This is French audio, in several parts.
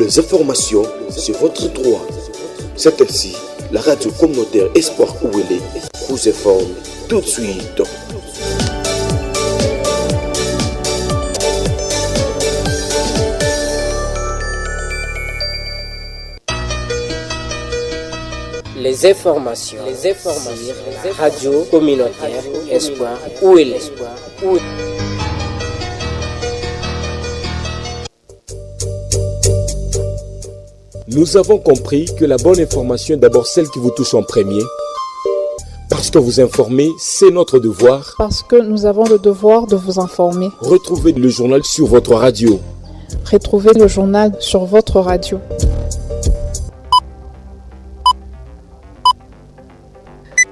Les informations, c'est votre droit. C'est ainsi, la radio communautaire Espoir Ouélé vous informe tout de suite. Les informations. Radio communautaire Espoir Ouélé. Nous avons compris que la bonne information est d'abord celle qui vous touche en premier. Parce que vous informer, c'est notre devoir. Parce que nous avons le devoir de vous informer. Retrouvez le journal sur votre radio. Retrouvez le journal sur votre radio.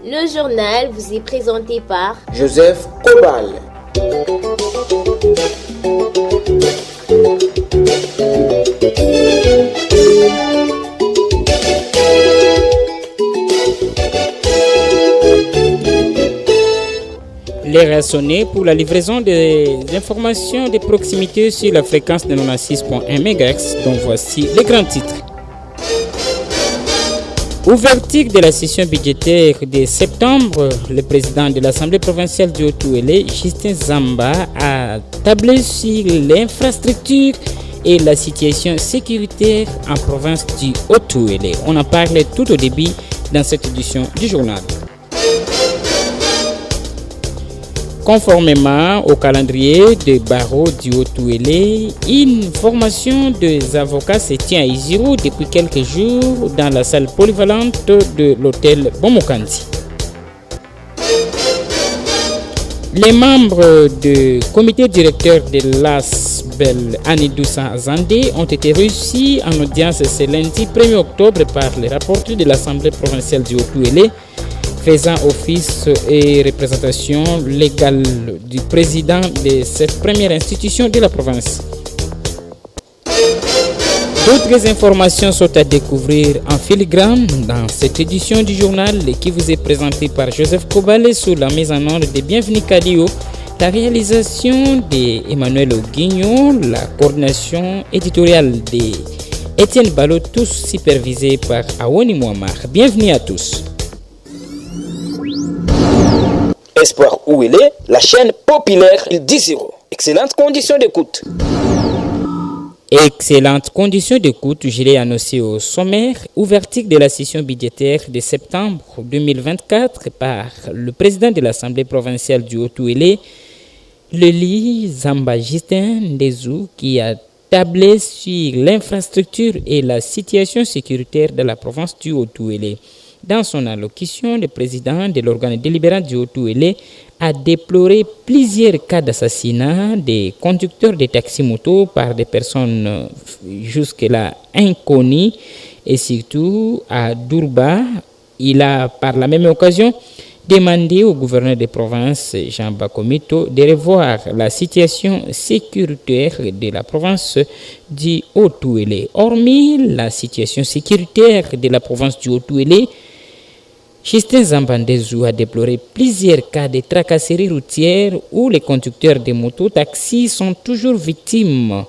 Le journal vous est présenté par Joseph Kobal. L'heure a sonné pour la livraison des informations de proximité sur la fréquence de 96.1 MHz, dont voici les grands titres. Ouverture de la session budgétaire de septembre, le président de l'Assemblée provinciale du Haut-Ouélé, Justin Zamba, a tablé sur l'infrastructure et la situation sécuritaire en province du Haut-Ouélé. On en parle tout au début dans cette édition du journal. Conformément au calendrier des barreaux du Haut-Ouélé, une formation des avocats se tient à Isiro depuis quelques jours dans la salle polyvalente de l'hôtel Bomokandi. Les membres du comité directeur de l'ASBEL Anidoussa Zandé ont été reçus en audience ce lundi 1er octobre par les rapporteurs de l'Assemblée provinciale du Haut-Ouélé, faisant office et représentation légale du président de cette première institution de la province. D'autres informations sont à découvrir en filigrane dans cette édition du journal qui vous est présentée par Joseph Kobale sous la mise en ordre de Bienvenue Kadio, la réalisation d'Emmanuel Oguignon, la coordination éditoriale d'Étienne Ballot, tous supervisés par Awoni Mouamar. Bienvenue à tous. Espoir Ouélé, la chaîne populaire d'Isiro. Excellentes conditions d'écoute. Excellentes conditions d'écoute, je l'ai annoncé au sommaire. Ouverture de la session budgétaire de septembre 2024 par le président de l'Assemblée provinciale du Haut-Ouélé, Leli Zamba Justin Ndezou, qui a tablé sur l'infrastructure et la situation sécuritaire de la province du Haut-Ouélé. Dans son allocution, le président de l'organe délibérant du Haut-Ouélé a déploré plusieurs cas d'assassinat des conducteurs de taxi-moto par des personnes jusque-là inconnues et surtout à Dourba. Il a par la même occasion demandé au gouverneur de province, Jean Bakomito, de revoir la situation sécuritaire de la province du Haut-Ouélé. Hormis la situation sécuritaire de la province du Haut-Ouélé, Justin Zamba Ndezou a déploré plusieurs cas de tracasseries routières où les conducteurs de motos-taxis sont toujours victimes.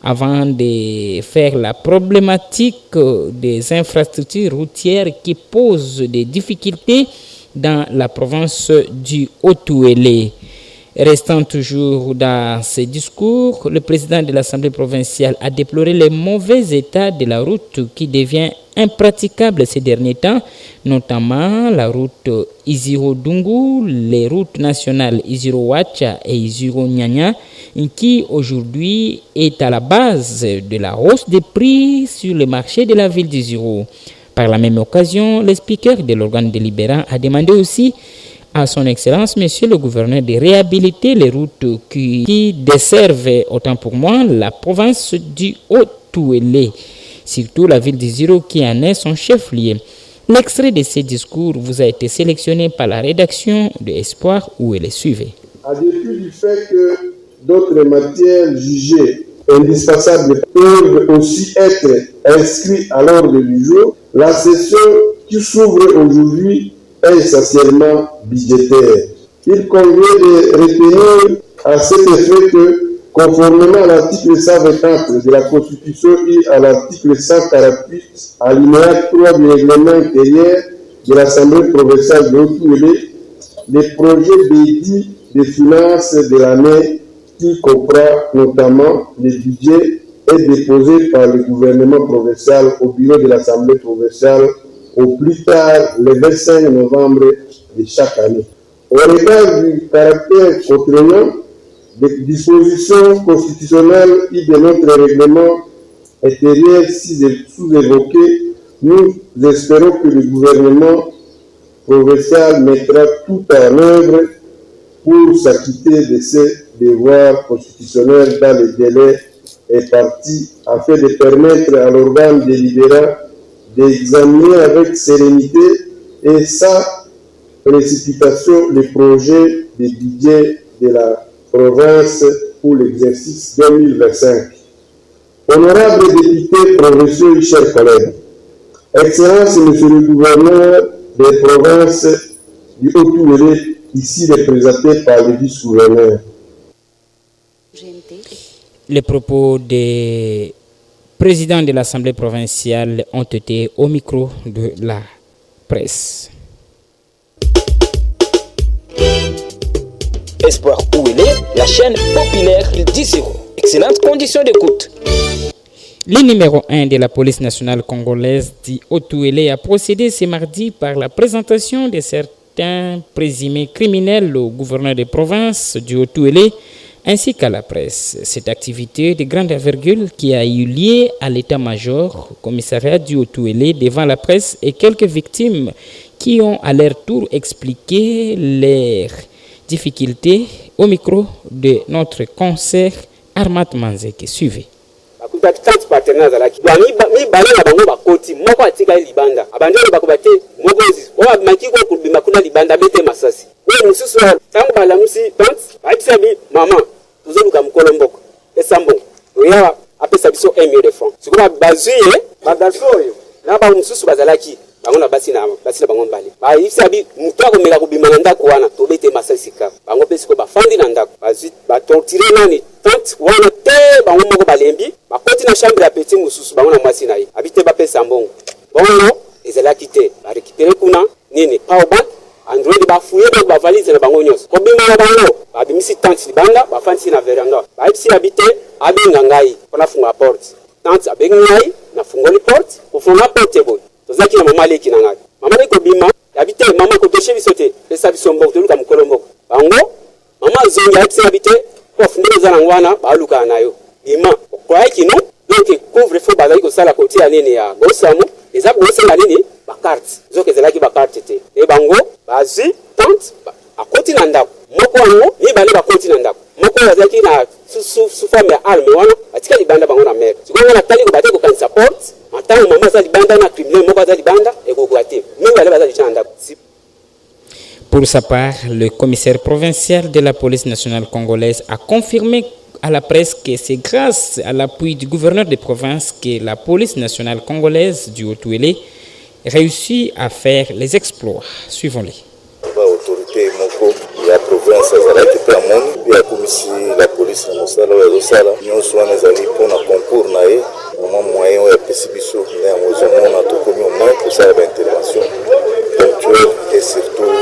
Avant de faire la problématique des infrastructures routières qui posent des difficultés dans la province du Haut-Ouélé. Restant toujours dans ses discours, le président de l'Assemblée provinciale a déploré le mauvais état de la route qui devient impraticable ces derniers temps, notamment la route Isiro-Dungu, les routes nationales Isiro-Wacha et Isiro-Nyanya, qui aujourd'hui est à la base de la hausse des prix sur le marché de la ville d'Isiro. Par la même occasion, le speaker de l'organe délibérant a demandé aussi à son Excellence, Monsieur le gouverneur, de réhabiliter les routes qui desservent, autant pour moi, la province du Haut-Ouélé, surtout la ville d'Isiro qui en est son chef-lieu. L'extrait de ces discours vous a été sélectionné par la rédaction de Espoir Ouélé. Suivez. En dépit du fait que d'autres matières jugées indispensables peuvent aussi être inscrites à l'ordre du jour, la session qui s'ouvre aujourd'hui est essentiellement budgétaire. Il convient de retenir à cet effet que, conformément à l'article 124 de la Constitution et à l'article 148, alinéa 3 du règlement intérieur de l'Assemblée provinciale de Haut-Uélé, les projets dédits des finances de l'année qui comprend notamment les budgets est déposé par le gouvernement provincial au bureau de l'Assemblée provinciale au plus tard le 25 novembre de chaque année. Au regard du caractère contraignant des dispositions constitutionnelles et de notre règlement intérieur sous-évoqué, nous espérons que le gouvernement provincial mettra tout en œuvre pour s'acquitter de ses devoirs constitutionnels dans les délais impartis afin de permettre à l'organe délibérant d'examiner avec sérénité et sans précipitation les projets de budget de la province pour l'exercice 2025. Honorables députés provinciaux et chers collègues, Excellence, Monsieur le gouverneur des provinces du Haut-Uélé, ici représenté par le vice-gouverneur. Les propos des présidents de l'Assemblée provinciale ont été au micro de la presse. Espoir Ouélé, la chaîne populaire 10-0. Excellente condition d'écoute. Le numéro 1 de la police nationale congolaise dit Haut-Uélé a procédé ce mardi par la présentation de certains présumés criminels au gouverneur de province du Haut-Uélé ainsi qu'à la presse. Cette activité de grande envergure qui a eu lieu à l'état-major, au commissariat du Haut-Uélé devant la presse et quelques victimes qui ont à leur tour expliqué leurs difficultés au micro de notre concert Armat Manzeke. Suivez. Bakutaki partenaires azalaki mi bana na bango bakoti moko atika libanda abandeli bakobate mogozi oba makiko kubima kuna libanda bete masasi we mususu tangu balamusi tant baibisa bi mama tuzoluka mukolo mboko esambo oya apesa biso 1 million de francs sikoba bazuye bagarso oyo na ba mususu bazalaki bango na basi na bango mbali baibisa bi mutu akomela kubima na ndako wana tobete masasi ka bango pesi ko bafandi na ndako bazui batortire nani tant wana te bango moko balembi bakoti na chambre ya petit mususu bango na mwasi na ye abite bapesa mbongo bongo ezalaki te barekipere kuna nini powerbank android bafuye ba valise na bango nyonso kobima na bango babimisi tant libanda bafandisi na veranda baibisi abite abenga ngai mpona funga porte tant abengi ngai na fungoli porte kofunga porte boy tozaki na mama leki na ngai mama leki kobima abite mama kotoshe biso te pesa biso mboko toluka mokolo mboko bango mama zongi abisi abite kofundela eza nango wana baluka na yo bima okoyaki no donc couvre feu bazali kosala kote ya nini ya gosamu eza kosenga nini bakarte zoke ezalaki bakarte te e bango bazwi tant akoti na ndako moko yango mibale bakoti na ndako moko azalaki na sufame ya arme wana batika libanda bango na mere sikongo na tali kobate kokanisa porte matango mama aza libanda na criminel moko aza libanda ekokoka te mibale baza licha na ndako. Pour sa part, le commissaire provincial de la police nationale congolaise a confirmé à la presse que c'est grâce à l'appui du gouverneur de province que la police nationale congolaise du Haut-Uélé réussit à faire les exploits. Suivons-les. Autorité moko ya province azalaki pe amoni ya komisi la police na mosala oyo azosala nyonso wana ezali mpona concours na ye mwa moyen oyo apesi biso nde yango ozomona tokomi au moins kosala baintervention ponctuelle et surtout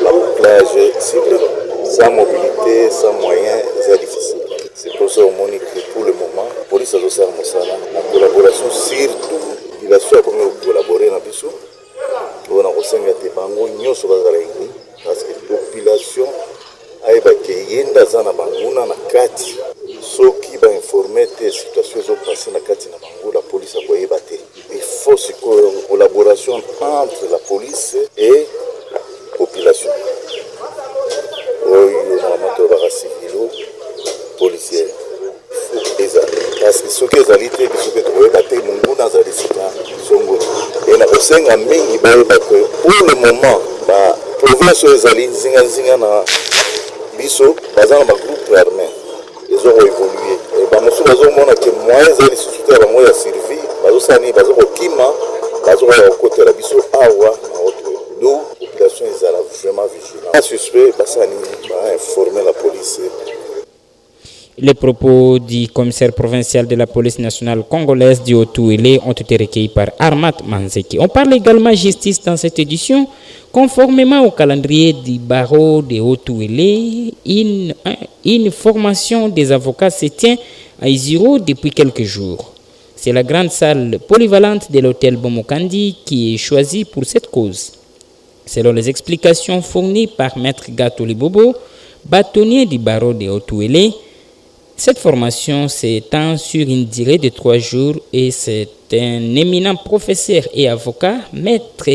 la bouclage ciblé. Sans mobilité, sans moyens, c'est difficile. C'est pour ça qu'on dit que pour le moment, la police a aussi la collaboration, surtout, il a su collaborer dans le biso. On a aussi des bango, nous sommes réunis parce que la population a évacué dans la banguna na kati. Ceux qui vont informer des situations qui sont passées na kati na bango, la police a boyé batté. Il faut une collaboration entre la police et la population. Policiers parce que ce qui est allé très bien que tu as été mon dans la décision songo et na osenga mingi ba que pour le moment ba province les allées zinga na biso bazana ba groupe armé ils ont évolué et ba mosu bazo mona que moyens ali société ba moya servi bazo sani bazo kima bazo ba côté la biso awa na autre do population ils allaient vraiment vigilant suspect basani ba informer la police. Les propos du commissaire provincial de la police nationale congolaise du Haut-Ouélé ont été recueillis par Armat Manzeki. On parle également justice dans cette édition. Conformément au calendrier du barreau de Haut-Ouélé, une formation des avocats se tient à Iziro depuis quelques jours. C'est la grande salle polyvalente de l'hôtel Bomokandi qui est choisie pour cette cause. Selon les explications fournies par Maître Gato Libobo, bâtonnier du barreau de Haut-Ouélé, cette formation s'étend sur une durée de 3 jours et c'est un éminent professeur et avocat, Maître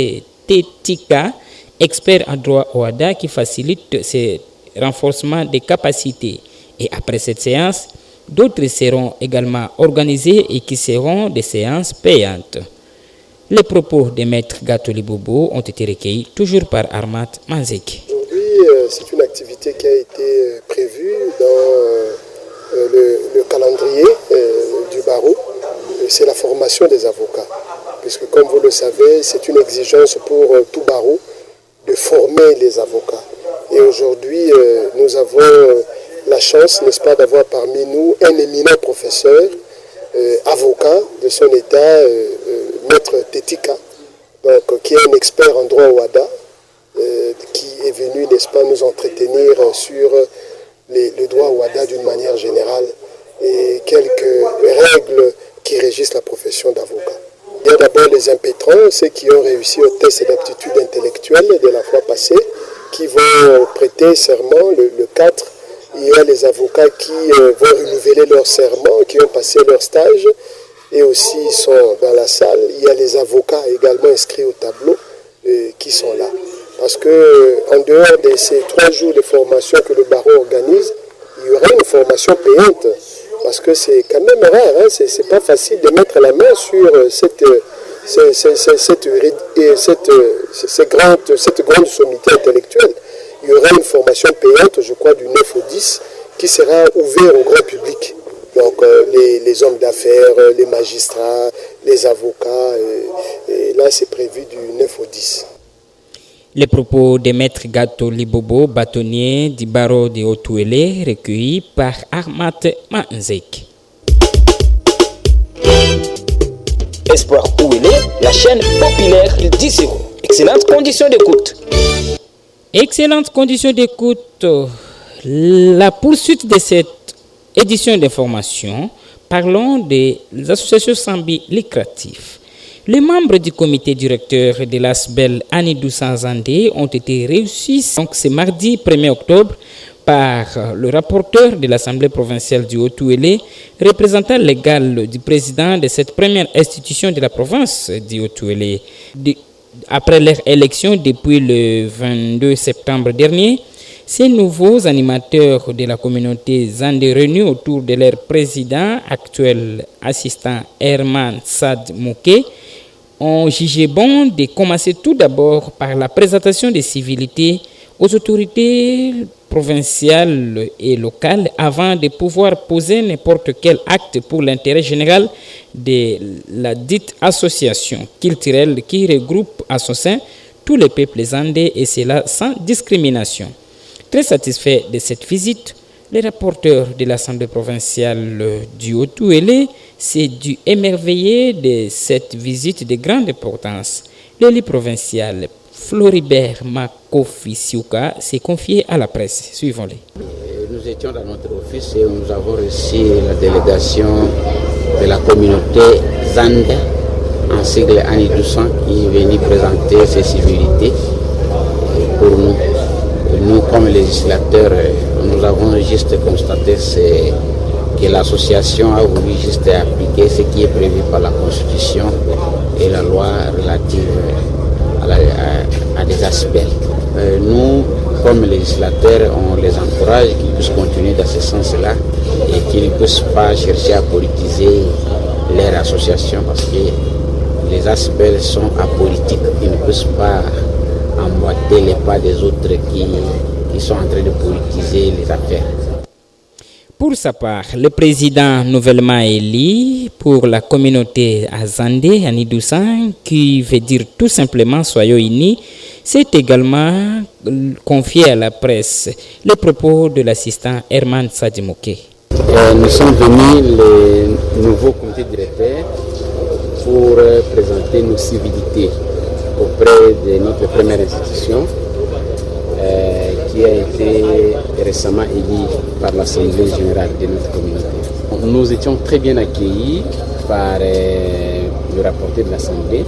Tetika, expert en droit OADA, qui facilite ce renforcement des capacités. Et après cette séance, d'autres seront également organisées et qui seront des séances payantes. Les propos de Maître Gato Libobo ont été recueillis toujours par Armat Manzeki. Aujourd'hui, c'est une activité qui a été prévue dans le calendrier du barreau. C'est la formation des avocats. Puisque comme vous le savez, c'est une exigence pour tout barreau de former les avocats. Et aujourd'hui, nous avons la chance, n'est-ce pas, d'avoir parmi nous un éminent professeur, avocat de son état, Maître Tetika, donc, qui est un expert en droit OADA, qui est venu, n'est-ce pas, nous entretenir sur le droit OADA d'une manière générale et quelques règles qui régissent la profession d'avocat. Il y a d'abord les impétrants, ceux qui ont réussi au test d'aptitude intellectuelle de la fois passée, qui vont prêter serment le 4. Il y a les avocats qui vont renouveler leur serment, qui ont passé leur stage et aussi sont dans la salle. Il y a les avocats également inscrits au tableau qui sont là. Parce qu'en dehors de ces 3 jours de formation que le barreau organise, il y aura une formation payante. Parce que c'est quand même rare, hein? C'est pas facile de mettre la main sur cette grande sommité intellectuelle. Il y aura une formation payante, je crois, du 9 au 10, qui sera ouverte au grand public. Donc les hommes d'affaires, les magistrats, les avocats, et là c'est prévu du 9 au 10. Les propos de Maître Gato Libobo, bâtonnier du barreau de Haut-Ouélé, recueillis par Armat Manzeki. Espoir Ouélé, la chaîne populaire d'Iziro. Excellentes conditions d'écoute. Excellentes conditions d'écoute. La poursuite de cette édition d'information, parlons des associations sans but lucratif. Les membres du comité directeur de l'ASBEL Anidou Sanzandé ont été reçus donc ce mardi 1er octobre par le rapporteur de l'Assemblée provinciale du Haut-Ouélé, représentant légal du président de cette première institution de la province du Haut-Ouélé. Après leur élection depuis le 22 septembre dernier, ces nouveaux animateurs de la communauté Zandé réunis autour de leur président, actuel assistant Herman Sad Mouké, ont jugé bon de commencer tout d'abord par la présentation des civilités aux autorités provinciales et locales avant de pouvoir poser n'importe quel acte pour l'intérêt général de la dite association culturelle qui regroupe à son sein tous les peuples zandais et cela sans discrimination. Très satisfait de cette visite, le rapporteur de l'Assemblée provinciale du Haut-Ouélé s'est dû émerveiller de cette visite de grande importance. L'élu provincial Floribert Makofi Siouka s'est confié à la presse. Suivons-les. Nous étions dans notre office et nous avons reçu la délégation de la communauté Zande, en sigle Anidousan, qui est venue présenter ses civilités pour nous. Nous, comme législateurs, nous avons juste constaté que l'association a voulu juste appliquer ce qui est prévu par la Constitution et la loi relative à des aspects. Nous, comme législateurs, on les encourage qu'ils puissent continuer dans ce sens-là et qu'ils ne puissent pas chercher à politiser leur association parce que les aspects sont apolitiques. Ils ne puissent pas emboîter les pas des autres qui sont en train de politiser les affaires. Pour sa part, le président nouvellement élu pour la communauté Azandé, Anidousan, qui veut dire tout simplement soyons unis, s'est également confié à la presse les propos de l'assistant Herman Sadimouké. Nous sommes venus, les nouveaux comités directeurs, pour présenter nos civilités auprès de notre première institution qui a été récemment élue par l'Assemblée générale de notre communauté. Nous étions très bien accueillis par le rapporteur de l'Assemblée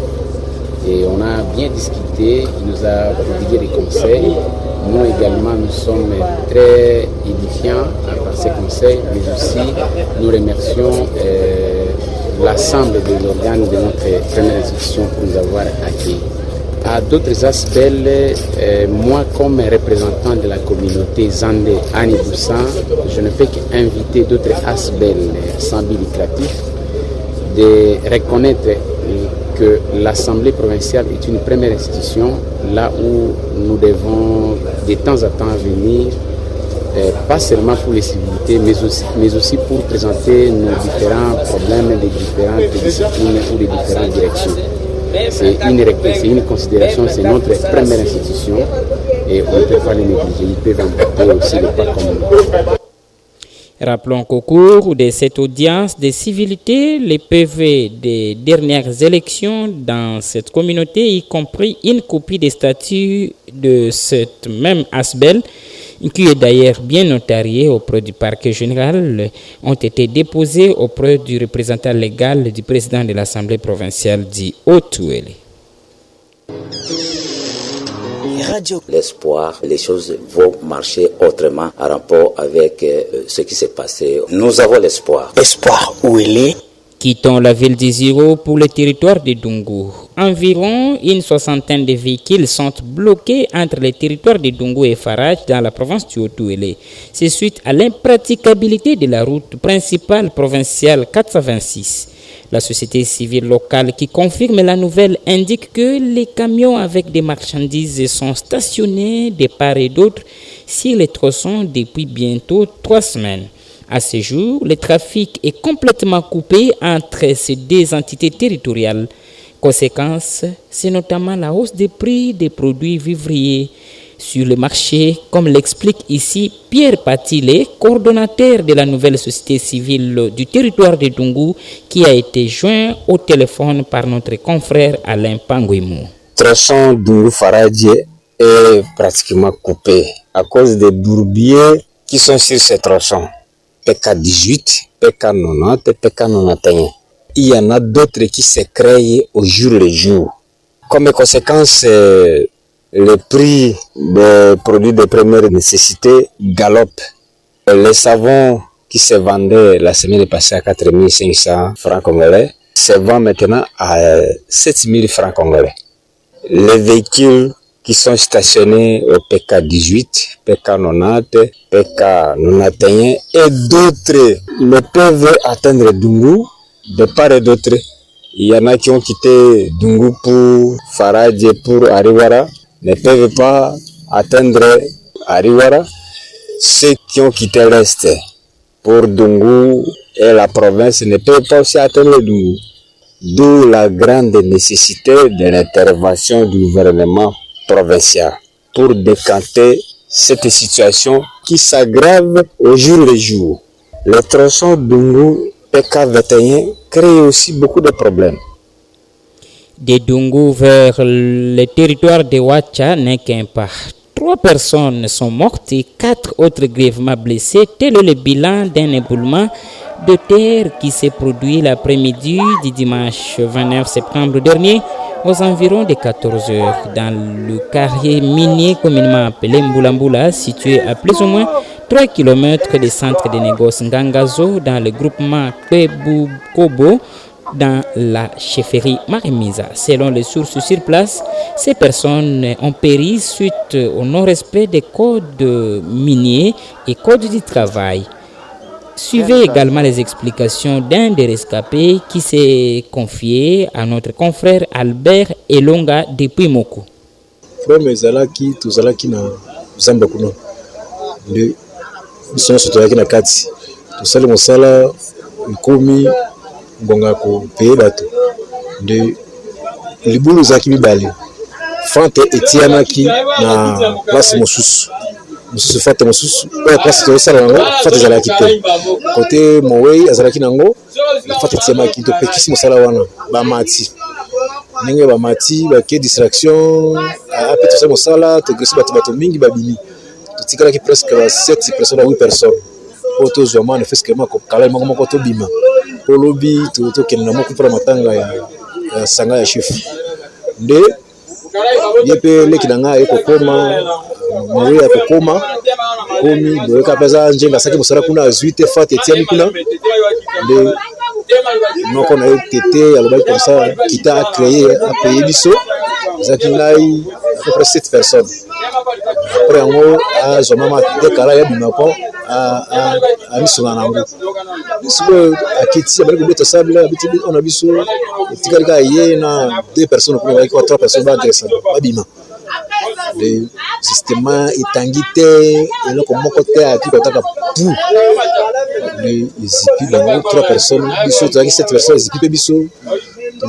et on a bien discuté, il nous a prodigué des conseils. Nous également, nous sommes très édifiants par ces conseils, mais aussi nous remercions l'ensemble de l'organe de notre première institution pour nous avoir accueillis. À d'autres aspects, moi comme représentant de la communauté Zande Ani Dousan, je ne peux qu'inviter d'autres aspects sans but lucratif de reconnaître que l'Assemblée provinciale est une première institution là où nous devons de temps à temps venir, pas seulement pour les civilités, mais aussi pour présenter nos différents problèmes des différentes disciplines ou des différentes directions. C'est une considération, c'est notre première institution et on ne peut pas les négliger. Ils peuvent emporter aussi le pas comme nous. Rappelons qu'au cours de cette audience des civilités, les PV des dernières élections dans cette communauté, y compris une copie des statuts de cette même ASBEL, qui est d'ailleurs bien notarié auprès du parquet général, ont été déposés auprès du représentant légal du président de l'Assemblée provinciale du Haut-Ouélé. Radio L'Espoir, les choses vont marcher autrement en rapport avec ce qui s'est passé. Nous avons l'espoir. Espoir où il est. Quittons la ville d'Iziro pour le territoire de Dungu. Environ une soixantaine de véhicules sont bloqués entre les territoires de Dungu et Faraj dans la province du Haut-Ouélé. C'est suite à l'impraticabilité de la route principale provinciale 426. La société civile locale qui confirme la nouvelle indique que les camions avec des marchandises sont stationnés de part et d'autre sur les tronçons depuis bientôt 3 semaines. À ce jour, le trafic est complètement coupé entre ces deux entités territoriales. Conséquence, c'est notamment la hausse des prix des produits vivriers sur le marché, comme l'explique ici Pierre Patile, coordonnateur de la nouvelle société civile du territoire de Dungu, qui a été joint au téléphone par notre confrère Alain Pangouimou. Le tronçon Dungu-Faradje est pratiquement coupé à cause des bourbiers qui sont sur ce tronçon. PK18, PK90, PK91. Il y en a d'autres qui se créent au jour le jour. Comme conséquence, le prix des produits de première nécessité galope. Les savons qui se vendaient la semaine passée à 4 500 francs congolais se vendent maintenant à 7 000 francs congolais. Les véhicules qui sont stationnés au PK18, PK90, PK91 et d'autres ne peuvent atteindre Dungu de part et d'autre. Il y en a qui ont quitté Dungu pour Faradje, pour Ariwara, ne peuvent pas atteindre Ariwara. Ceux qui ont quitté l'Est pour Dungu et la province ne peuvent pas aussi atteindre Dungu. D'où la grande nécessité de l'intervention du gouvernement provincial pour décanter cette situation qui s'aggrave au jour le jour. Le tronçon Dungu PK21 crée aussi beaucoup de problèmes. De Dungu vers le territoire de Ouacha n'est qu'un pas. 3 personnes sont mortes et 4 autres grièvement blessées, tel est le bilan d'un éboulement de terre qui s'est produit l'après-midi du dimanche 29 septembre dernier aux environs de 14 heures dans le carrier minier communément appelé Mbulambula, situé à plus ou moins 3 km du centre de négoce Ngangazo dans le groupement Kwebu-Kobo dans la chefferie Marimisa. Selon les sources sur place, ces personnes ont péri suite au non-respect des codes miniers et codes du travail. Suivez également les explications d'un des rescapés qui s'est confié à notre confrère Albert Elonga depuis Moko. Frère ezalaki tozalaki na zamba kuno nde biso nyonso tozalaki na kati tosali mosala ekomi ngonga kopeye bato nde libulu ezalaki mibale fante etianaki na place mosusu mosusu fata mosusu oyo place tozosala yango fata ezalaki te kote mowei azalaki nango fata etiamaki topekisi mosala wana bamati ndenge bamati bake distraction ape tosala mosala togresi bato mingi babimi totikalaki presque ba 7 personnes à 8 personnes po tozwa mwana fesquement kokala moko tobima po lobi tokende na moko mpona matanga ya sanga ya chef nde ye mpe leki na ngai ekokoma moye ya kokoma komi boyeka mpe aza njenga asaki mosala kuna azwi te fate etiami kuna nde moko na ye tete alobaki komsa kita acreye apeye biso ezalaki ngai à peu près 7 personnes après yango azwa mama dekala ya bima mpo amisonga nango sikoyo akiti abali kobeta sable abiti ona biso etikali kaka ye na 2 personnes kuna balaki 3 personnes bagresa babima le systema etangi te eloko moko te ati kotaka pu le ezipi bango 3 personnes biso tozalaki 7 personnes ezipi mpe biso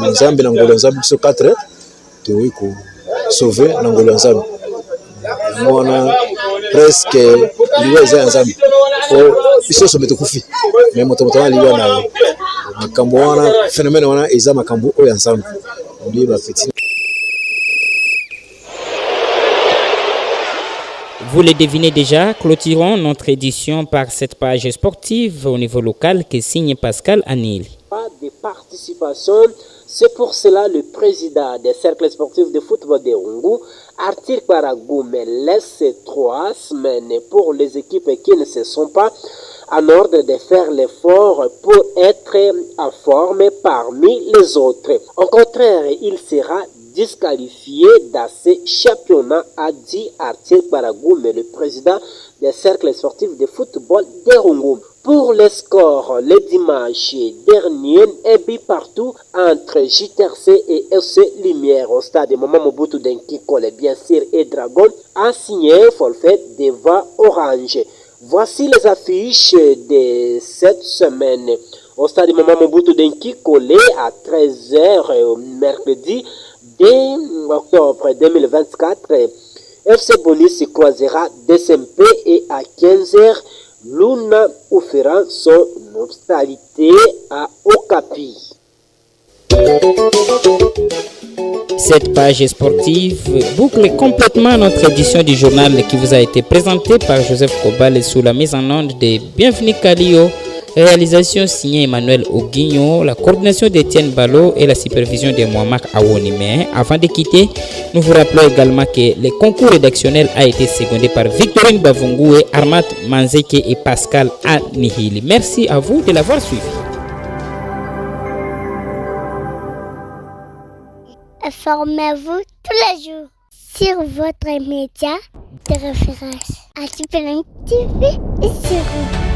nzambe na ngolo ya nzambe biso 4 toyei kosauve na ngolo ya nzambe yango wana presque liwa eza ya nzambe po biso nyonso mpe tokufi me moto wana liwa na ye makambo wana phénomène wana eza makambo oyo ya nzambe nde bapeti. Vous le devinez déjà, clôturons notre édition par cette page sportive au niveau local que signe Pascal Anil. Pas de participation, c'est pour cela le président des cercles sportifs de football de Rungu, Arthur Kwaragou, me laisse 3 semaines pour les équipes qui ne se sont pas en ordre de faire l'effort pour être en forme parmi les autres. Au contraire, il sera disqualifié dans ce championnat, a dit Arthur Kwaragou, le président des cercles sportifs de football de Rungu. Pour les scores, le dimanche dernier, un but partout entre JTRC et FC Lumière au stade Maman Mobutu Denkikole, bien sûr, et Dragon a signé forfait devant Orange. Voici les affiches de cette semaine. Au stade Maman Mobutu Denkikole à 13h mercredi 2 octobre 2024, FC Bonus croisera DSMP et à 15h, Luna offrira son hospitalité à Okapi. Cette page sportive boucle complètement notre édition du journal qui vous a été présentée par Joseph Kobal sous la mise en onde de Bienvenue Kalio. Réalisation signée Emmanuel Oguigno, la coordination d'Étienne Ballot et la supervision de Mohamed Awoni. Mais avant de quitter, nous vous rappelons également que le concours rédactionnel a été secondé par Victorine Bavungou, Armat Manzeke et Pascal Anihili. Merci à vous de l'avoir suivi. Informez-vous tous les jours sur votre média de référence. À TV et sur